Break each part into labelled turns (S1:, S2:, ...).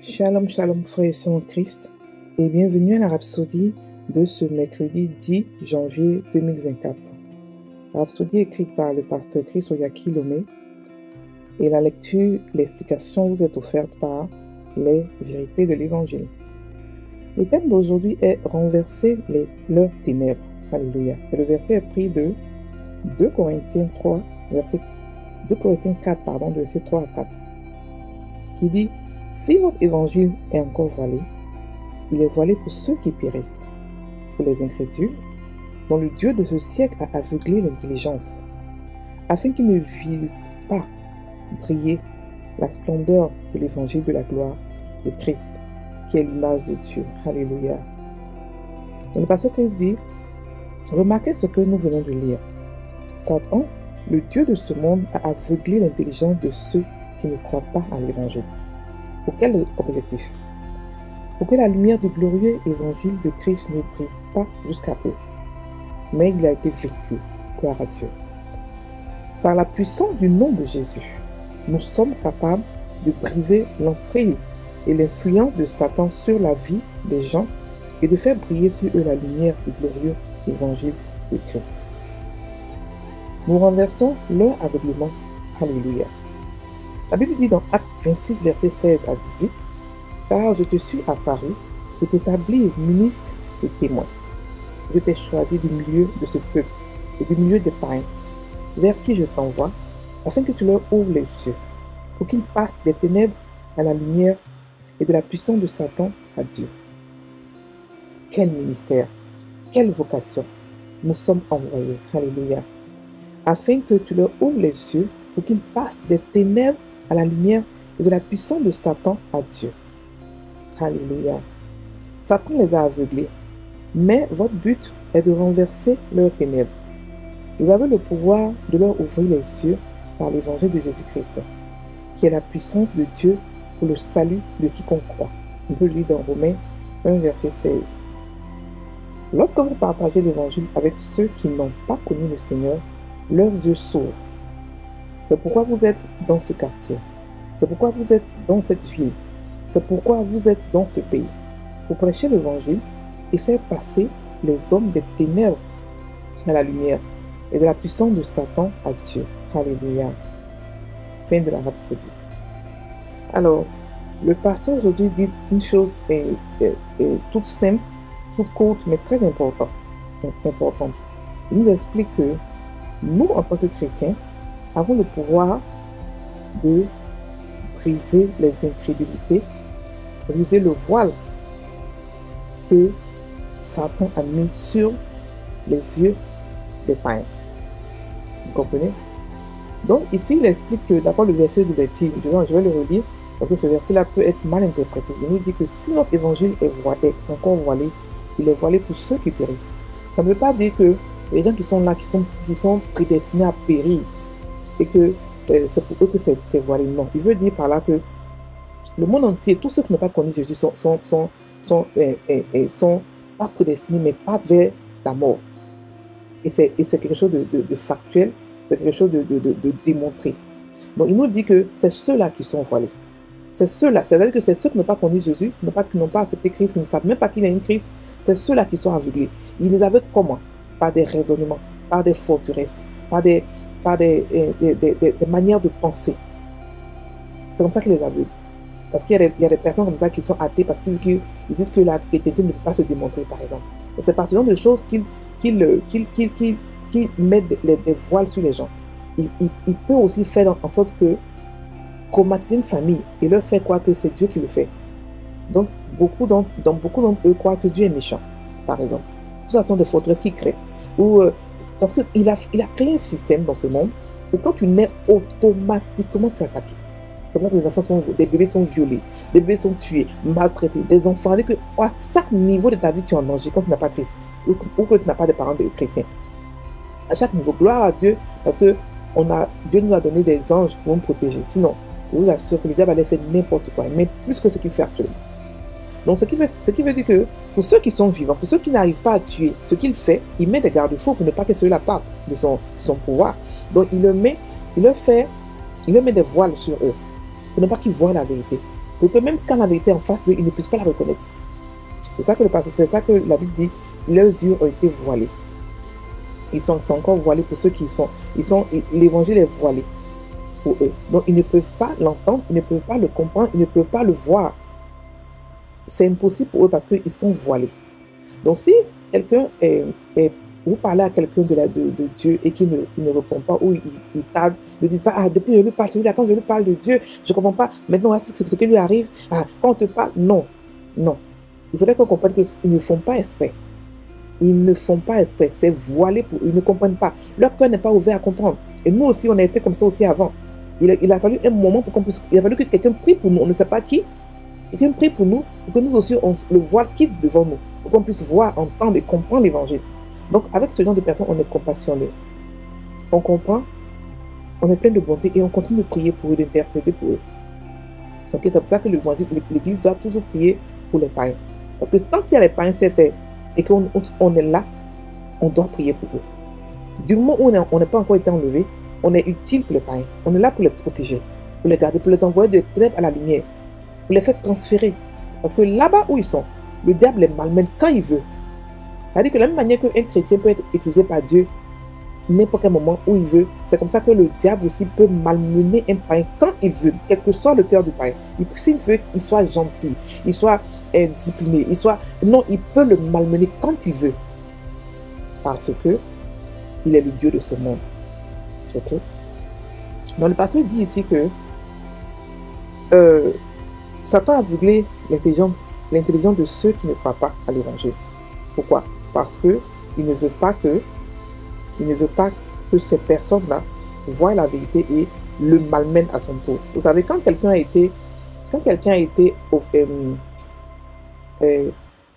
S1: Shalom, shalom, frères et sœurs en Christ, et bienvenue à la rhapsodie de ce mercredi 10 janvier 2024. La rhapsodie est écrite par le pasteur Chris Oyaki Lomé, et la lecture, l'explication vous est offerte par les vérités de l'Évangile. Le thème d'aujourd'hui est renverser leurs ténèbres. Alléluia. Et le verset est pris de 2 Corinthiens 4, verset 3 à 4, qui dit: si notre évangile est encore voilé, il est voilé pour ceux qui périssent, pour les incrédules, dont le Dieu de ce siècle a aveuglé l'intelligence, afin qu'ils ne visent pas briller la splendeur de l'évangile de la gloire de Christ, qui est l'image de Dieu. Alléluia. Donc le pasteur Christ dit: remarquez ce que nous venons de lire. Satan, le Dieu de ce monde, a aveuglé l'intelligence de ceux qui ne croient pas à l'évangile. Pour quel objectif? Pour que la lumière du glorieux évangile de Christ ne brille pas jusqu'à eux. Mais il a été vécu, gloire à Dieu. Par la puissance du nom de Jésus, nous sommes capables de briser l'emprise et l'influence de Satan sur la vie des gens et de faire briller sur eux la lumière du glorieux évangile de Christ. Nous renversons leur aveuglement. Alléluia. La Bible dit dans Actes 26, versets 16 à 18, « Car je te suis apparu pour t'établir ministre et témoin. Je t'ai choisi du milieu de ce peuple et du milieu des païens, vers qui je t'envoie, afin que tu leur ouvres les yeux, pour qu'ils passent des ténèbres à la lumière et de la puissance de Satan à Dieu. » Quel ministère, quelle vocation nous sommes envoyés. Alléluia. Afin que tu leur ouvres les yeux, pour qu'ils passent des ténèbres à la lumière et de la puissance de Satan à Dieu. Alléluia. Satan les a aveuglés, mais votre but est de renverser leurs ténèbres. Vous avez le pouvoir de leur ouvrir les yeux par l'évangile de Jésus-Christ, qui est la puissance de Dieu pour le salut de quiconque croit. On peut lire dans Romains 1, verset 16. Lorsque vous partagez l'évangile avec ceux qui n'ont pas connu le Seigneur, leurs yeux s'ouvrent. C'est pourquoi vous êtes dans ce quartier. C'est pourquoi vous êtes dans cette ville. C'est pourquoi vous êtes dans ce pays. Pour prêcher l'évangile et faire passer les hommes des ténèbres à la lumière et de la puissance de Satan à Dieu. Alléluia. Fin de la rhapsodie. Alors, le pasteur aujourd'hui dit une chose toute simple, toute courte, mais très importante. Il nous explique que nous, en tant que chrétiens, avons le pouvoir de briser les incrédulités, briser le voile que Satan a mis sur les yeux des païens. Vous comprenez? Donc ici, il explique que, d'abord le verset de Betty, je vais le relire, parce que ce verset-là peut être mal interprété. Il nous dit que si notre évangile est encore voilé, il est voilé pour ceux qui périssent. Ça ne veut pas dire que les gens qui sont là, qui sont prédestinés à périr, et que c'est pour eux que c'est voilé. Non, il veut dire par là que le monde entier, tous ceux qui n'ont pas connu Jésus sont pas prédestinés, mais pas vers la mort. Et c'est quelque chose de factuel, c'est quelque chose de démontré. Donc il nous dit que c'est ceux-là qui sont voilés. C'est ceux-là, c'est-à-dire que c'est ceux qui n'ont pas connu Jésus, qui n'ont pas accepté Christ, qui ne savent même pas qu'il y a une Christ, c'est ceux-là qui sont aveuglés. Il les aveugle comment? Par des raisonnements, par des forteresses, par des manières de penser. C'est comme ça qu'il les aveugle. Parce qu'il y a des personnes comme ça qui sont athées parce qu'ils disent que la chrétienté ne peut pas se démontrer, par exemple. C'est par ce genre de choses qu'ils mettent des voiles sur les gens. Il peut aussi faire en sorte que traumatiser une famille et leur faire croire que c'est Dieu qui le fait. Donc, beaucoup d'entre eux croient que Dieu est méchant, par exemple. Tout ça sont des forteresses qu'ils créent. Parce qu'il a créé un système dans ce monde où quand tu nais, automatiquement tu es attaqué. C'est pour ça que les enfants des bébés sont violés, des bébés sont tués, maltraités, des enfants, avec à chaque niveau de ta vie tu es en danger quand tu n'as pas Christ ou que tu n'as pas de parents chrétiens. À chaque niveau, gloire à Dieu, parce que Dieu nous a donné des anges pour nous protéger. Sinon, je vous assure que le diable allait faire n'importe quoi, mais plus que ce qu'il fait actuellement. Donc, ce qui veut dire que pour ceux qui sont vivants, pour ceux qui n'arrivent pas à tuer, ce qu'il fait, il met des garde-fous pour ne pas que ceux-là partent de son pouvoir. Donc, il leur met des voiles sur eux, pour ne pas qu'ils voient la vérité. pour que même quand la vérité est en face d'eux, ils ne puissent pas la reconnaître. C'est ça que la Bible dit, leurs yeux ont été voilés. Ils sont encore voilés pour ceux qui sont, l'évangile est voilé pour eux. Donc ils ne peuvent pas l'entendre, ils ne peuvent pas le comprendre, ils ne peuvent pas le voir. C'est impossible pour eux parce qu'ils sont voilés. Donc si quelqu'un vous parlez à quelqu'un de Dieu et qui ne répond pas, ou il parle, ne dites pas, ah, depuis que je lui parle, celui-là, quand je lui parle de Dieu, je ne comprends pas, maintenant, voici ce qui lui arrive, ah, quand on te parle, non, non. Il faudrait qu'on comprenne qu'ils ne font pas exprès. Ils ne font pas exprès, c'est voilé pour eux, ils ne comprennent pas. Leur cœur n'est pas ouvert à comprendre. Et nous aussi, on a été comme ça aussi avant. Il a fallu un moment pour qu'on puisse, il a fallu que quelqu'un prie pour nous, on ne sait pas qui, quelqu'un prie pour nous, pour que nous aussi, le voile quitte devant nous, pour qu'on puisse voir, entendre et comprendre l'évangile. Donc, avec ce genre de personnes, on est compassionné. On comprend, on est plein de bonté et on continue de prier pour eux, d'intercéder pour eux. Okay, c'est pour ça que l'Église doit toujours prier pour les païens. Parce que tant qu'il y a les païens sur terre et qu'on est là, on doit prier pour eux. Du moment où on n'a pas encore été enlevé, on est utile pour les païens. On est là pour les protéger, pour les garder, pour les envoyer de ténèbres à la lumière, pour les faire transférer. Parce que là-bas où ils sont, le diable les malmène quand il veut. C'est-à-dire que de la même manière qu'un chrétien peut être utilisé par Dieu n'importe quel moment où il veut, c'est comme ça que le diable aussi peut malmener un païen quand il veut, quel que soit le cœur du païen. S'il veut qu'il soit gentil, il soit discipliné, non, il peut le malmener quand il veut. Parce que il est le Dieu de ce monde. Okay? Donc le pasteur dit ici que Satan a aveuglé l'intelligence de ceux qui ne croient pas à l'évangile. Pourquoi? Parce que il ne veut pas que ces personnes-là voient la vérité et le malmènent à son tour. Vous savez, quand quelqu'un a été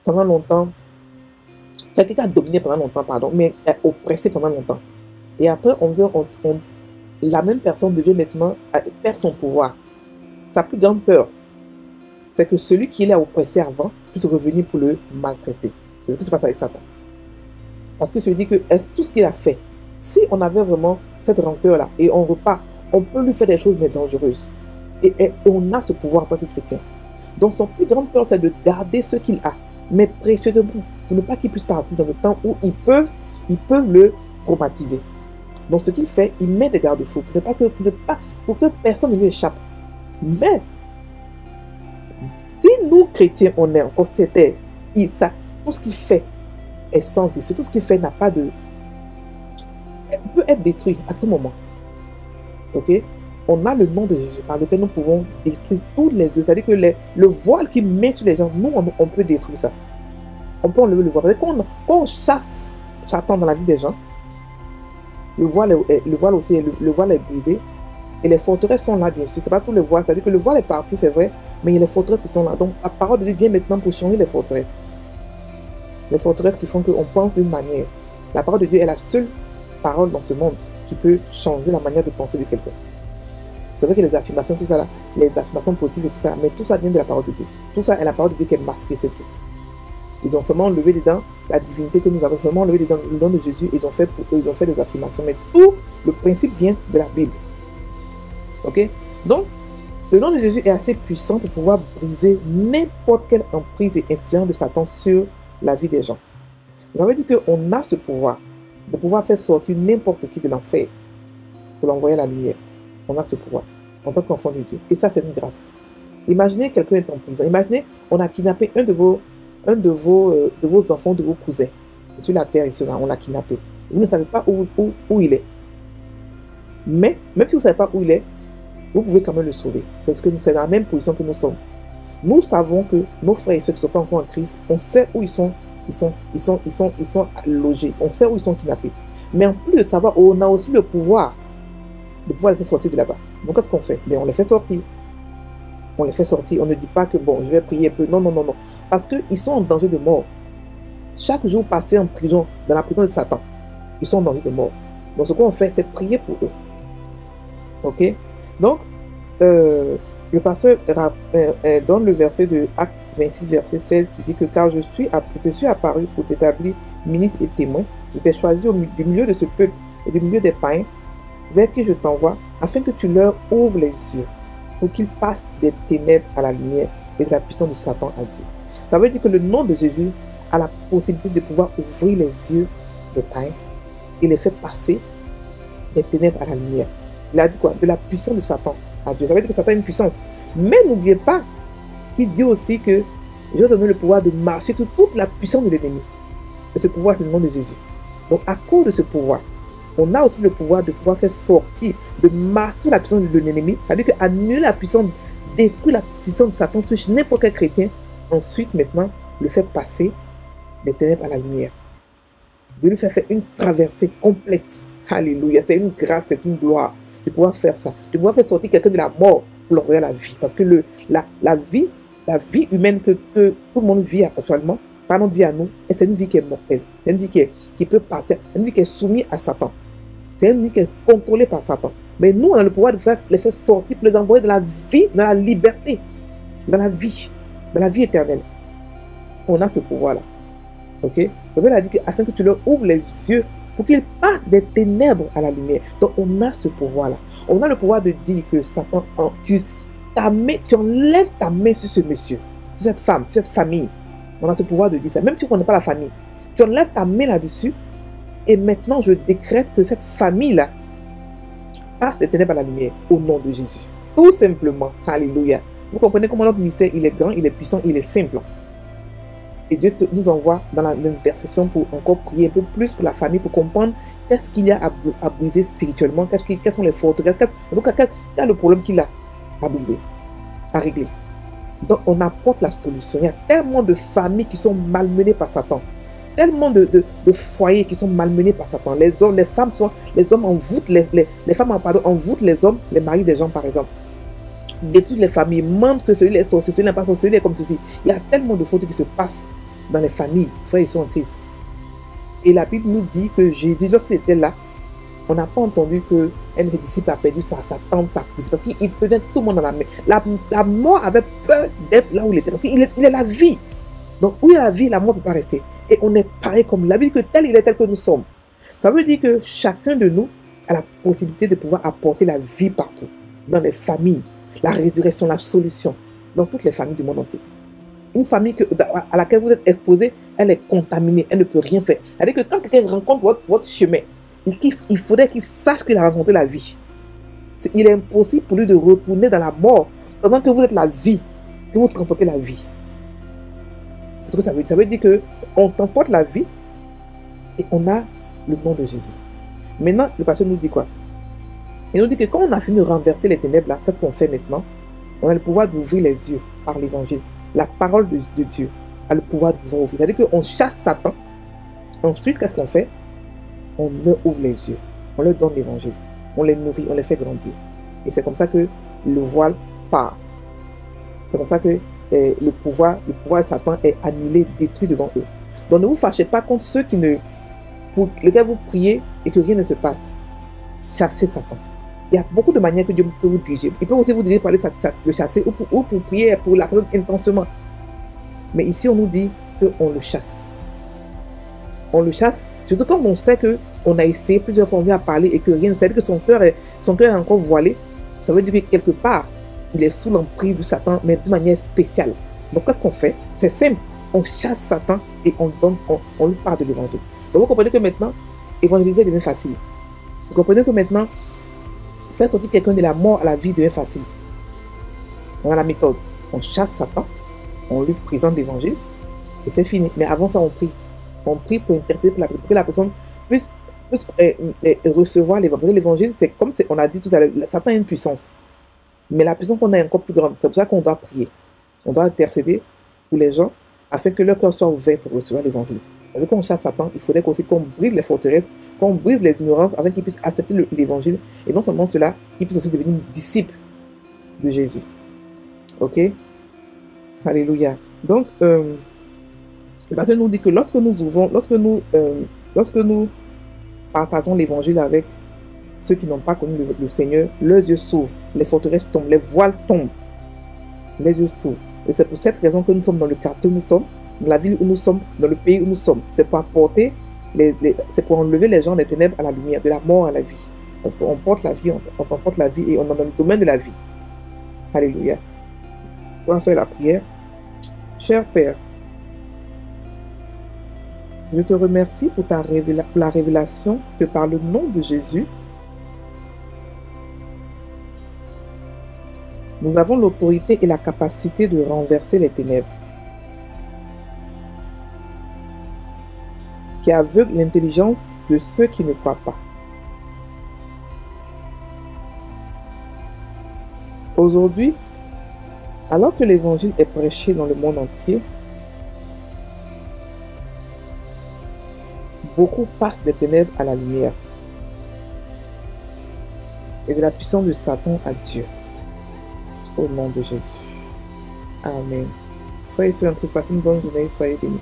S1: pendant longtemps, quelqu'un a dominé pendant longtemps, pardon, mais oppressé pendant longtemps. Et après, la même personne devient maintenant, perd son pouvoir. Sa plus grande peur, c'est que celui qui l'a oppressé avant puisse revenir pour le maltraiter. C'est ce qui se passe avec Satan. Parce que ça veut dire que tout ce qu'il a fait, si on avait vraiment cette rancœur-là et on repart, on peut lui faire des choses mais dangereuses. Et on a ce pouvoir en tant que chrétien. Donc son plus grande peur, c'est de garder ce qu'il a, mais précieusement, de ne pas qu'il puisse partir dans le temps où ils peuvent le traumatiser. Donc ce qu'il fait, il met des garde-fous pour que personne ne lui échappe. Mais si nous chrétiens, on est encore sur terre, tout ce qu'il fait est sans effet, tout ce qu'il fait n'a pas de... peut être détruit à tout moment. Ok? On a le nom de Jésus par lequel nous pouvons détruire tous les œuvres. C'est-à-dire que le voile qu'il met sur les gens, nous, on peut détruire ça. On peut enlever le voile. Quand on chasse Satan dans la vie des gens, le voile est brisé. Et les forteresses sont là, bien sûr. C'est pas tout le voile. C'est-à-dire que le voile est parti, c'est vrai, mais il y a les forteresses qui sont là. Donc, la parole de Dieu vient maintenant pour changer les forteresses. Les forteresses qui font qu'on pense d'une manière. La parole de Dieu est la seule parole dans ce monde qui peut changer la manière de penser de quelqu'un. C'est vrai que les affirmations, tout ça là, les affirmations positives et tout ça, mais tout ça vient de la parole de Dieu. Tout ça est la parole de Dieu qui est masquée, c'est tout. Ils ont seulement enlevé dedans la divinité que nous avons, seulement enlevé dedans le nom de Jésus, ils ont fait des affirmations. Mais tout le principe vient de la Bible. Ok? Donc, le nom de Jésus est assez puissant pour pouvoir briser n'importe quelle emprise et influence de Satan sur la vie des gens. J'avais dit qu'on a ce pouvoir de pouvoir faire sortir n'importe qui de l'enfer pour l'envoyer à la lumière. On a ce pouvoir en tant qu'enfant de Dieu. Et ça, c'est une grâce. Imaginez quelqu'un est en prison. Imaginez, on a kidnappé un de vos enfants, de vos cousins. Sur la terre ici, on l'a kidnappé. Vous ne savez pas où il est. Mais, même si vous ne savez pas où il est, vous pouvez quand même le sauver. C'est dans la même position que nous sommes. Nous savons que nos frères et ceux qui ne sont pas encore en Christ, on sait où ils sont logés. On sait où ils sont kidnappés. Mais en plus de savoir, on a aussi le pouvoir de pouvoir les faire sortir de là-bas. Donc, qu'est-ce qu'on fait? On les fait sortir. On les fait sortir. On ne dit pas que, bon, je vais prier un peu. Non, non, non, non. Parce qu'ils sont en danger de mort. Chaque jour passé en prison, dans la prison de Satan, ils sont en danger de mort. Donc, ce qu'on fait, c'est prier pour eux. Ok? Donc, le pasteur donne le verset de Actes 26, verset 16, qui dit que « Car je te suis apparu pour t'établir ministre et témoin, je t'ai choisi du milieu de ce peuple et du milieu des païens, vers qui je t'envoie, afin que tu leur ouvres les yeux, pour qu'il passe des ténèbres à la lumière et de la puissance de Satan à Dieu. Ça veut dire que le nom de Jésus a la possibilité de pouvoir ouvrir les yeux des païens et les faire passer des ténèbres à la lumière. Il a dit quoi? De la puissance de Satan à Dieu. Ça veut dire que Satan a une puissance. Mais n'oubliez pas qu'il dit aussi que Dieu a donné le pouvoir de marcher sur toute la puissance de l'ennemi. Et ce pouvoir, c'est le nom de Jésus. Donc, à cause de ce pouvoir, on a aussi le pouvoir de pouvoir faire sortir, de marcher sur la puissance de l'ennemi. C'est-à-dire qu'annuler la puissance, détruire la puissance de Satan sur n'importe quel chrétien. Ensuite, maintenant, le faire passer des ténèbres à la lumière. De lui faire une traversée complexe. Alléluia. C'est une grâce, c'est une gloire de pouvoir faire ça. De pouvoir faire sortir quelqu'un de la mort pour l'envoyer à la vie. Parce que la vie humaine que tout le monde vit actuellement, pas notre vie à nous, et c'est une vie qui est mortelle. C'est une vie qui peut partir. Une vie qui est soumise à Satan. C'est une vie qui est contrôlée par Satan. Mais nous, on a le pouvoir de les faire sortir, pour les envoyer dans la vie, dans la liberté, dans la vie éternelle. On a ce pouvoir-là. Ok? La Bible a dit afin que tu leur ouvres les yeux pour qu'ils passent des ténèbres à la lumière. Donc, on a ce pouvoir-là. On a le pouvoir de dire que Satan, tu enlèves ta main sur ce monsieur, sur cette femme, sur cette famille. On a ce pouvoir de dire ça. Même si tu ne connais pas la famille, tu enlèves ta main là-dessus. Et maintenant, je décrète que cette famille-là passe des ténèbres à la lumière au nom de Jésus. Tout simplement. Alléluia. Vous comprenez comment notre ministère, il est grand, il est puissant, il est simple. Et Dieu nous envoie dans l'intercession pour encore prier un peu plus pour la famille, pour comprendre qu'est-ce qu'il y a à briser spirituellement, quelles sont les forteresses, quel est le problème qu'il a à briser, à régler. Donc on apporte la solution. Il y a tellement de familles qui sont malmenées par Satan. Tellement de foyers qui sont malmenés par Satan. Les hommes, les femmes envoûtent les femmes envoûtent les hommes, les maris des gens par exemple. Détruisent les familles, mentent que celui-là est sorcier, celui-là n'est pas sorcier, celui-là est comme ceci. Il y a tellement de fautes qui se passent dans les familles, frères et sœurs en Christ. Et la Bible nous dit que Jésus, lorsqu'il était là, on n'a pas entendu qu'un de ses disciples a perdu sa tante, sa cousine, parce qu'il tenait tout le monde dans la main. La mort avait peur d'être là où il était, parce qu'il est la vie. Donc, où il y a la vie, la mort ne peut pas rester. Et on est pareil comme la Bible, que il est tel que nous sommes. Ça veut dire que chacun de nous a la possibilité de pouvoir apporter la vie partout. Dans les familles, la résurrection, la solution. Dans toutes les familles du monde entier. Une famille à laquelle vous êtes exposé, elle est contaminée, elle ne peut rien faire. C'est-à-dire que quand quelqu'un rencontre votre chemin, il faudrait qu'il sache qu'il a rencontré la vie. Il est impossible pour lui de retourner dans la mort pendant que vous êtes la vie, que vous transportez la vie. C'est ce que ça veut dire. Ça veut dire qu'on transporte la vie et on a le nom de Jésus. Maintenant, le pasteur nous dit quoi? Il nous dit que quand on a fini de renverser les ténèbres là, qu'est-ce qu'on fait maintenant? On a le pouvoir d'ouvrir les yeux par l'évangile. La parole de Dieu a le pouvoir de pouvoir ouvrir. C'est-à-dire qu'on chasse Satan. Ensuite, qu'est-ce qu'on fait? On leur ouvre les yeux. On leur donne l'évangile. On les nourrit, on les fait grandir. Et c'est comme ça que le voile part. C'est comme ça que le pouvoir de Satan est annulé, détruit devant eux. Donc ne vous fâchez pas contre ceux pour lesquels vous priez et que rien ne se passe. Chassez Satan. Il y a beaucoup de manières que Dieu peut vous diriger. Il peut aussi vous diriger pour aller le chasser ou pour prier pour la personne intensément. Mais ici, on nous dit qu'on le chasse. On le chasse, surtout quand on sait qu'on a essayé plusieurs fois à parler et que rien ne se passe, que son cœur est encore voilé. Ça veut dire que quelque part, il est sous l'emprise de Satan, mais de manière spéciale. Donc, qu'est-ce qu'on fait? C'est simple. On chasse Satan et on lui parle de l'évangile. Donc, vous comprenez que maintenant, évangéliser devient facile. Vous comprenez que maintenant, faire sortir quelqu'un de la mort à la vie devient facile. On a la méthode. On chasse Satan, on lui présente l'évangile et c'est fini. Mais avant ça, on prie. On prie pour intercéder pour que la personne puisse recevoir l'évangile. L'évangile, c'est comme on a dit tout à l'heure, Satan a une puissance. Mais la puissance qu'on a est encore plus grande. C'est pour ça qu'on doit prier. On doit intercéder pour les gens afin que leur cœur soit ouvert pour recevoir l'évangile. Parce que quand on chasse Satan, il faudrait aussi qu'on brise les forteresses, qu'on brise les ignorances afin qu'ils puissent accepter l'évangile. Et non seulement cela, qu'ils puissent aussi devenir disciples de Jésus. Ok? Alléluia. Donc, le pasteur nous dit que lorsque nous partageons l'évangile avec ceux qui n'ont pas connu le Seigneur, leurs yeux s'ouvrent, les forteresses tombent, les voiles tombent, les yeux s'ouvrent. Et c'est pour cette raison que nous sommes dans le quartier où nous sommes, dans la ville où nous sommes, dans le pays où nous sommes. C'est pour apporter, c'est pour enlever les gens des ténèbres à la lumière, de la mort à la vie. Parce qu'on porte la vie, on porte la vie et on est dans le domaine de la vie. Alléluia. On va faire la prière. Cher Père, je te remercie pour la révélation que par le nom de Jésus, nous avons l'autorité et la capacité de renverser les ténèbres qui aveuglent l'intelligence de ceux qui ne croient pas. Aujourd'hui, alors que l'évangile est prêché dans le monde entier, beaucoup passent des ténèbres à la lumière et de la puissance de Satan à Dieu. Au nom de Jésus. Amen. Frères et sœurs, passez une bonne journée, soyez bénis.